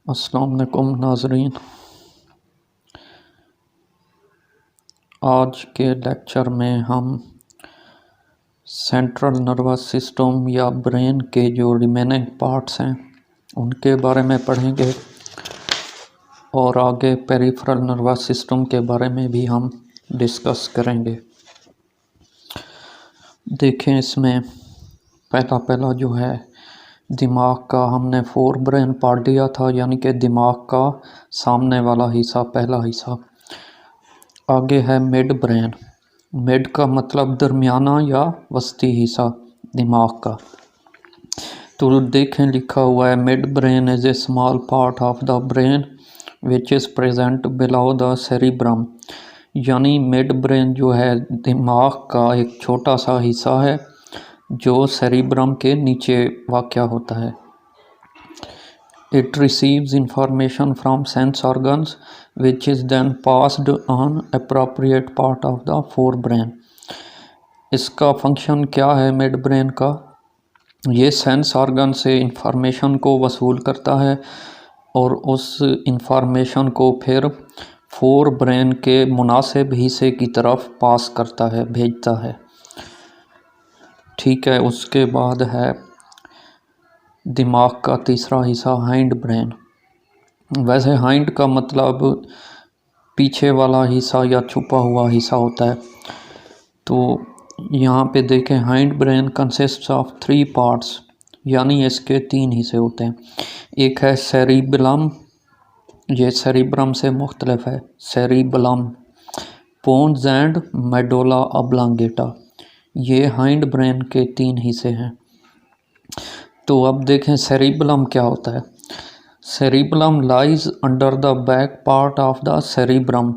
अस्सलाम वालेकुम नाज़रीन। आज के लेक्चर में हम सेंट्रल नर्वस सिस्टम या ब्रेन के जो रिमेनिंग पार्ट्स हैं उनके बारे में पढ़ेंगे और आगे पेरिफेरल नर्वस सिस्टम के बारे में भी हम डिस्कस करेंगे। देखें, इसमें पहला जो है दिमाग का हमने फोर ब्रेन पढ़ लिया था, यानी कि दिमाग का सामने वाला हिस्सा, पहला हिस्सा। आगे है मिड ब्रेन। मिड का मतलब दरमियाना या वस्ती हिस्सा दिमाग का। तो देखें, लिखा हुआ है mid brain is a small part of the brain which is present below the cerebrum. यानी मिड ब्रेन जो है दिमाग का एक छोटा सा हिस्सा है जो सेरिब्रम के नीचे वाक़या होता है। It receives information from sense organs which is then passed on appropriate part of the forebrain। इसका फंक्शन क्या है मिड ब्रेन का? ये सेंस ऑर्गन से इंफॉर्मेशन को वसूल करता है और उस इंफॉर्मेशन को फिर फोर ब्रेन के मुनासिब हिस्से की तरफ पास करता है, भेजता है। ठीक है, उसके बाद है दिमाग का तीसरा हिस्सा हाइंड ब्रेन। वैसे हाइंड का मतलब पीछे वाला हिस्सा या छुपा हुआ हिस्सा होता है। तो यहाँ पे देखें, hind brain consists of 3 parts, यानी इसके 3 हिस्से होते हैं। एक है सेरिबेलम, ये सेरिब्रम से मुख्तलिफ है। Cerebellum, pons and medulla oblongata, ये हाइंड ब्रेन के 3 हिस्से हैं। तो अब देखें सेरिबेलम क्या होता है। Cerebellum lies under the back part of the cerebrum.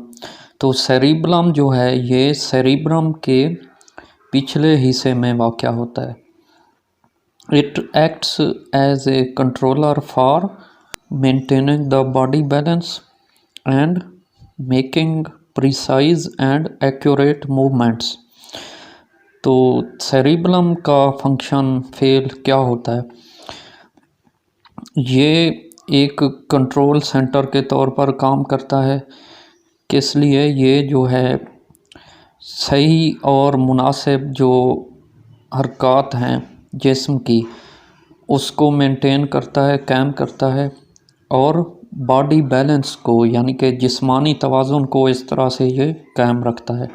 तो सेरिबेलम जो है ये सेरिब्रम के पिछले हिस्से में वाक़या होता है। It acts as a controller for maintaining the body balance and making precise and accurate movements. तो सेरिबेलम का फंक्शन फेल क्या होता है? ये एक कंट्रोल सेंटर के तौर पर काम करता है। किस लिए? ये जो है सही और मुनासिब जो हरकत हैं जिस्म की, उसको मेंटेन करता है, कायम करता है, और बॉडी बैलेंस को यानी कि जिस्मानी तवाज़ुन को इस तरह से ये कायम रखता है।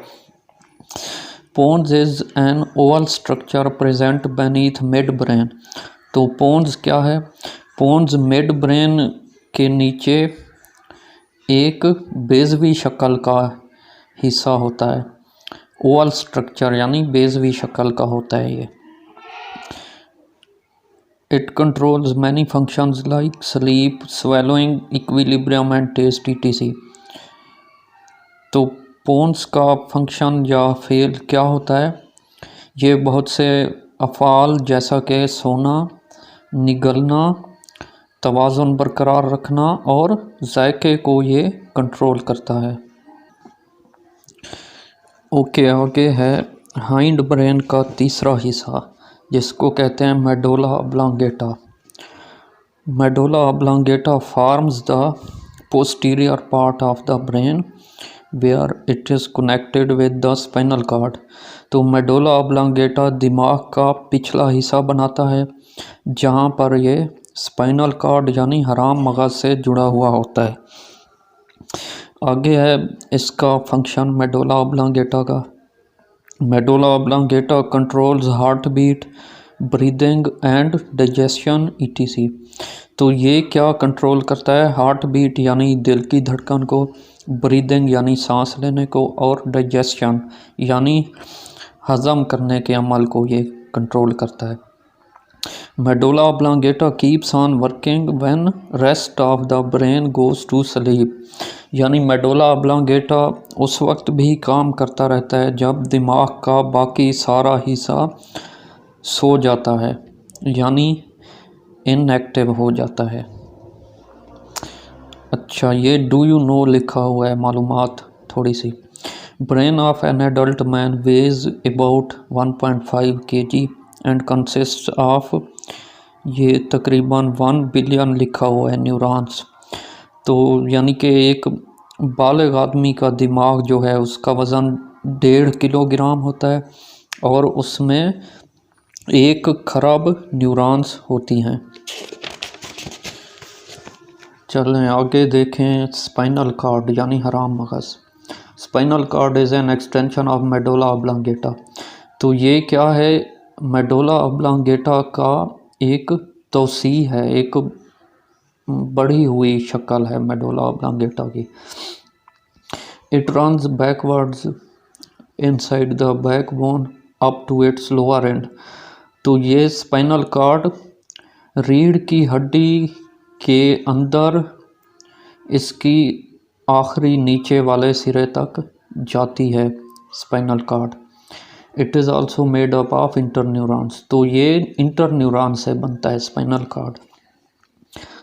Pons is an oval structure present beneath mid brain. तो पोन्स क्या है? पोन्स मिड ब्रेन के नीचे एक बेज़वी शक्ल का हिस्सा होता है। ओवल स्ट्रक्चर यानी बेज़वी शक्ल का होता है ये। It controls many functions like sleep, swallowing, equilibrium and taste etc। तो पोन्स का फंक्शन या फेल क्या होता है? ये बहुत से अफ़ाल जैसा कि सोना, निगलना, तवाज़ुन बरकरार रखना और जायके को ये कंट्रोल करता है। ओके, आगे है हाइंड ब्रेन का तीसरा हिस्सा जिसको कहते हैं medulla oblongata. Medulla oblongata forms the posterior part of the brain where it is connected with the spinal cord. तो मेडुला ऑब्लांगेटा दिमाग का पिछला हिस्सा बनाता है जहाँ पर ये स्पाइनल कॉर्ड यानी हराम मगज़ से जुड़ा हुआ होता है। आगे है इसका फंक्शन मेडुला ऑब्लांगेटा का। Medulla oblongata controls heart beat, breathing and digestion etc। तो ये क्या कंट्रोल करता है? हार्ट बीट यानी दिल की धड़कन को, ब्रीदिंग यानी सांस लेने को, और डाइजेशन यानी हज़म करने के अमल को ये कंट्रोल करता है। Medulla oblongata keeps on working when rest of the brain goes to sleep. यानी मेडुला ऑब्लांगेटा उस वक्त भी काम करता रहता है जब दिमाग का बाकी सारा हिस्सा सो जाता है, यानी इनएक्टिव हो जाता है। अच्छा, ये डू यू नो लिखा हुआ है, मालूमात थोड़ी सी। Brain of an adult man weighs about 1.5 kg and consist of, ये तकरीबन 1 बिलियन लिखा हुआ है, न्यूरॉन्स। तो यानी कि एक बालिग आदमी का दिमाग जो है उसका वज़न 1.5 किलोग्राम होता है और उसमें 1 खरब न्यूरॉन्स होती हैं। चलें आगे देखें स्पाइनल कॉर्ड यानी हराम मगज़। Spinal cord is an extension of medulla oblongata. तो ये क्या है, मेडुला ऑब्लांगेटा का एक तौसी है, एक बढ़ी हुई शक्ल है मेडुला ऑब्लांगेटा की। It runs backwards inside the backbone up to its lower end. तो ये स्पाइनल कॉर्ड रीढ़ की हड्डी के अंदर इसकी आखिरी नीचे वाले सिरे तक जाती है spinal cord. It is also made up of interneurons. तो ये इंटरन्यूरॉन से बनता है spinal cord.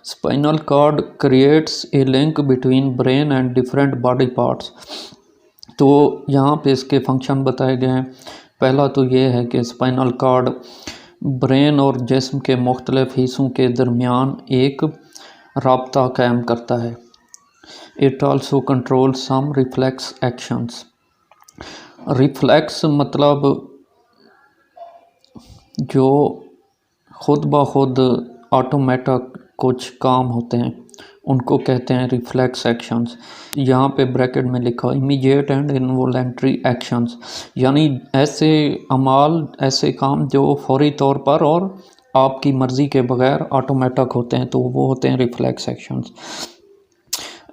Spinal cord creates a link between brain and different body parts. तो यहाँ पे इसके फंक्शन बताए गए हैं। पहला तो ये है कि स्पाइनल कॉर्ड ब्रेन और जिस्म के मुख्तलिफ हिस्सों के दरमियान एक राब्ता कायम करता है। It also control some reflex actions. Reflex मतलब जो खुद ब खुद ऑटोमेटिक कुछ काम होते हैं उनको कहते हैं रिफ्लेक्स एक्शंस। यहाँ पे ब्रैकेट में लिखा इमीडिएट एंड इनवॉलेंट्री एक्शंस, यानी ऐसे अमाल, ऐसे काम जो फौरी तौर पर और आपकी मर्ज़ी के बगैर ऑटोमेटिक होते हैं, तो वो होते हैं reflex actions.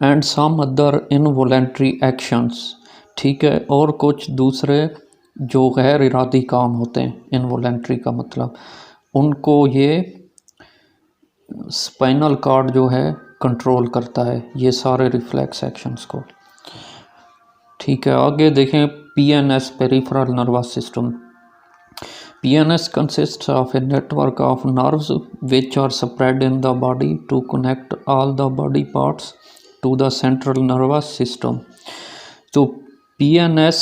And some other involuntary actions, ठीक है, और कुछ दूसरे जो गैर इरादी काम होते हैं, इनवॉलेंट्री का मतलब, उनको ये स्पाइनल कॉर्ड जो है कंट्रोल करता है, ये सारे रिफ्लेक्स एक्शंस को। ठीक है, आगे देखें PNS, peripheral nervous system. PNS consists of a network of nerves which are spread in the body to connect all the body parts to the central nervous system। तो PNS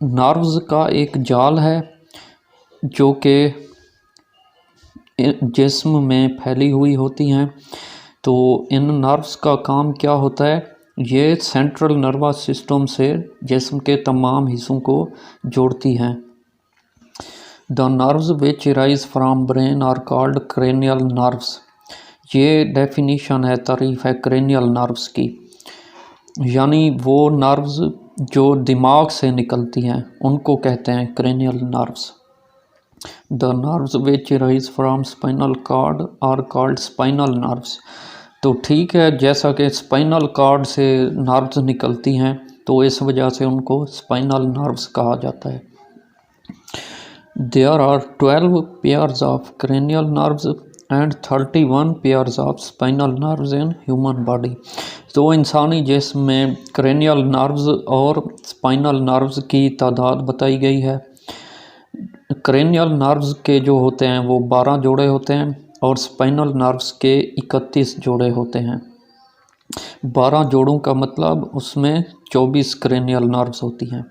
नर्व्स का एक जाल है जो कि जिस्म में फैली हुई होती हैं। तो इन नर्व्स का काम क्या होता है, ये सेंट्रल नर्वस सिस्टम से जिस्म के तमाम हिस्सों को जोड़ती हैं। The nerves which rise from brain are called cranial nerves. ये डेफिनीशन है, तारीफ है क्रेनियल नर्व्स की, यानी वो नर्व्स जो दिमाग से निकलती हैं उनको कहते हैं cranial nerves. The nerves which rise from spinal cord are called spinal nerves. तो ठीक है, जैसा कि स्पाइनल कॉर्ड से नर्व्स निकलती हैं तो इस वजह से उनको स्पाइनल नर्व्स कहा जाता है। There are 12 pairs of cranial nerves and 31 pairs of spinal nerves in human body। तो इंसानी जिस्म में क्रेनियल नर्व्स और स्पाइनल नर्व्स की तादाद बताई गई है। क्रेनियल नर्व्स के जो होते हैं वो 12 जोड़े होते हैं और स्पाइनल नर्व्स के 31 जोड़े होते हैं। 12 जोड़ों का मतलब उसमें 24 क्रेनियल नर्व्स होती हैं।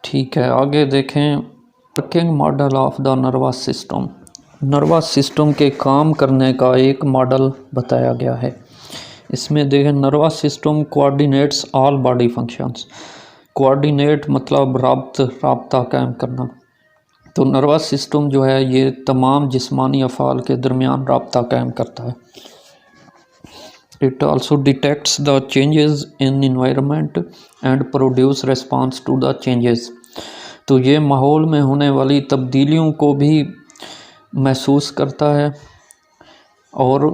ठीक है, आगे देखें working model of the nervous system. Nervous system के काम करने का एक मॉडल बताया गया है। इसमें देखें nervous system coordinates all body functions. Coordinate मतलब राब्ता कायम करना। तो नर्वस सिस्टम जो है ये तमाम जिस्मानी अफ़ाल के दरमियान राब्ता कायम करता है। It also detects the changes in environment and produce response to the changes. तो ये माहौल में होने वाली तब्दीलियों को भी महसूस करता है और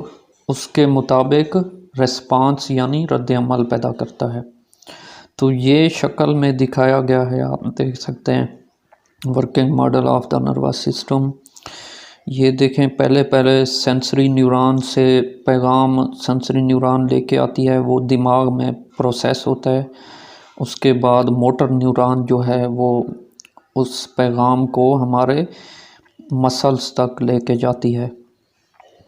उसके मुताबिक रिस्पांस यानी रद्द-ए-अमल पैदा करता है। तो ये शक्ल में दिखाया गया है, आप देख सकते हैं working model of the nervous system. ये देखें, पहले सेंसरी न्यूरॉन से पैगाम सेंसरी न्यूरॉन लेके आती है, वो दिमाग में प्रोसेस होता है। उसके बाद मोटर न्यूरॉन जो है वो उस पैगाम को हमारे मसल्स तक लेके जाती है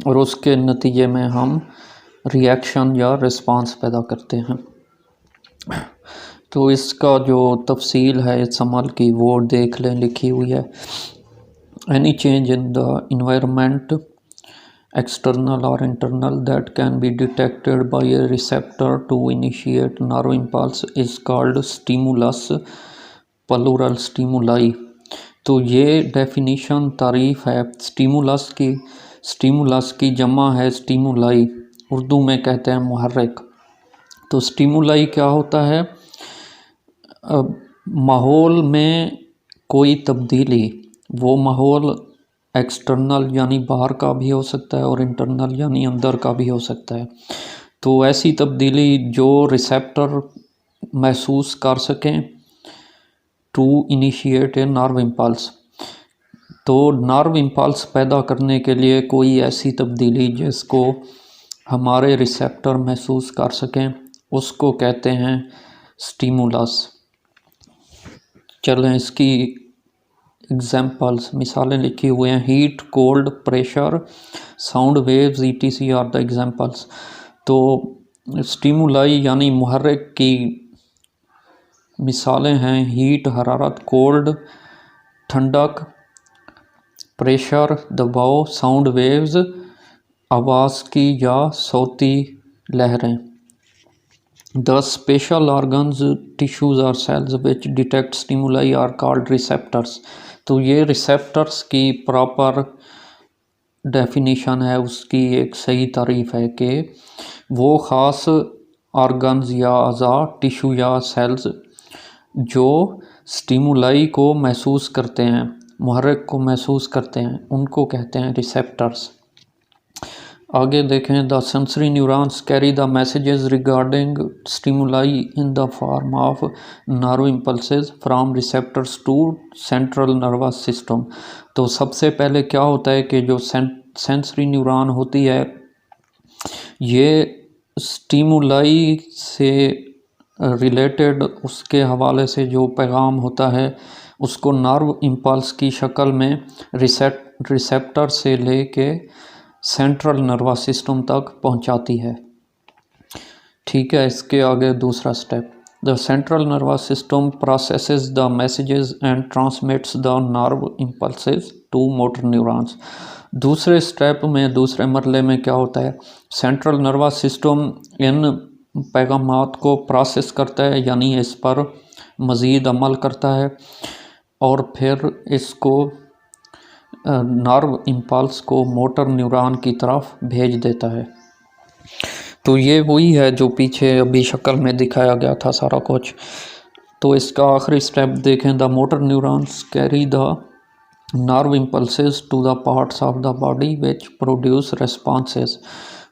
और उसके नतीजे में हम रिएक्शन या रिस्पांस पैदा करते हैं। तो इसका जो तफसील है इस अमल की वो देख लें, लिखी हुई है। Any change in the environment external or internal, that can be detected by a receptor to initiate nerve impulse is called stimulus, plural stimuli। तो ये डेफिनीशन तारीफ है स्टिमुलस की जमा है स्टिमुलाई, उर्दू में कहते हैं मुहर्रिक। तो स्टिमुलाई क्या होता है? माहौल में कोई तब्दीली, वो माहौल एक्सटर्नल यानी बाहर का भी हो सकता है और इंटरनल यानी अंदर का भी हो सकता है। तो ऐसी तब्दीली जो रिसेप्टर महसूस कर सकें to initiate a nerve impulse. तो नर्व इम्पल्स पैदा करने के लिए कोई ऐसी तब्दीली जिसको हमारे रिसेप्टर महसूस कर सकें उसको कहते हैं स्टिमुलस। चलें इसकी एग्जाम्पल्स मिसालें लिखी हुए हैं। Heat, cold, pressure, sound waves ETC are the examples. तो स्टिमुलाई यानी मुहर्रिक की मिसालें हैं हीट हरारत, कोल्ड ठंडक, प्रेशर दबाव, साउंड वेव्स आवाज़ की या सौती लहरें। The special organs, tissues or cells which detect stimuli are called receptors। तो ये रिसेप्टर्स की प्रॉपर डेफिनीशन है, उसकी एक सही तारीफ है कि वो ख़ास ऑर्गन्स या अज़ा, टिश्यू या सेल्स जो स्टिमुलाई को महसूस करते हैं, मुहर्रिक को महसूस करते हैं, उनको कहते हैं रिसेप्टर्स। आगे देखें। The sensory neurons carry the messages regarding stimuli in the form of nerve impulses from receptors to central nervous system. तो सबसे पहले क्या होता है कि जो सेंसरी न्यूरॉन होती है ये स्टिमुलाई से रिलेटेड उसके हवाले से जो पैगाम होता है उसको नर्व इम्पल्स की शक्ल में रिसेप्टर से लेके सेंट्रल नर्वस सिस्टम तक पहुंचाती है। ठीक है, इसके आगे दूसरा step. The central nervous system processes the messages and transmits the nerve impulses to motor neurons. दूसरे स्टेप में, दूसरे मरले में क्या होता है? सेंट्रल नर्वस सिस्टम इन पैगामात को प्रोसेस करता है यानी इस पर मज़ीद अमल करता है और फिर इसको नर्व इम्पल्स को मोटर न्यूरॉन की तरफ भेज देता है। तो ये वही है जो पीछे अभी शक्ल में दिखाया गया था सारा कुछ। तो इसका आखिरी स्टेप देखें। The motor neurons carry the nerve impulses to the parts of the body which produce responses.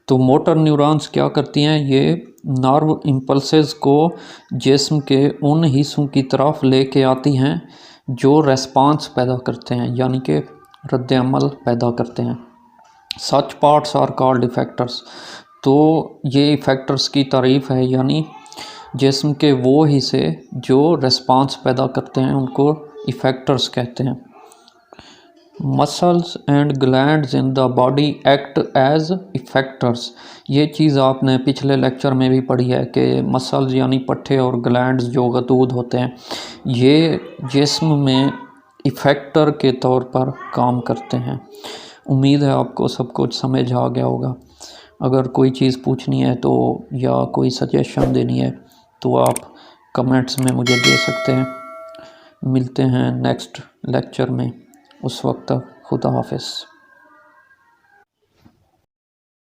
तो मोटर न्यूरॉन्स क्या करती हैं? ये नर्व इम्पल्सेस को जिस्म के उन हिस्सों की तरफ लेके आती हैं जो रेस्पॉन्स पैदा करते हैं यानी कि रद्द अमल पैदा करते हैं। सच पार्ट्स आर कॉल्ड इफेक्टर्स। तो ये इफेक्टर्स की तारीफ है यानी जिस्म के वो हिस्से जो रेस्पॉन्स पैदा करते हैं उनको इफेक्टर्स कहते हैं। Muscles and glands in the body act as effectors. ये चीज़ आपने पिछले लेक्चर में भी पढ़ी है कि मसल्स यानी पट्टे और ग्लैंड्स जो गतूद होते हैं ये जिस्म में इफ़ेक्टर के तौर पर काम करते हैं। उम्मीद है आपको सब कुछ समझ आ गया होगा। अगर कोई चीज़ पूछनी है तो या कोई सजेशन देनी है तो आप कमेंट्स में मुझे दे सकते हैं। मिलते हैं नेक्स्ट लेक्चर में, उस वक्त तक खुदा हाफिज़।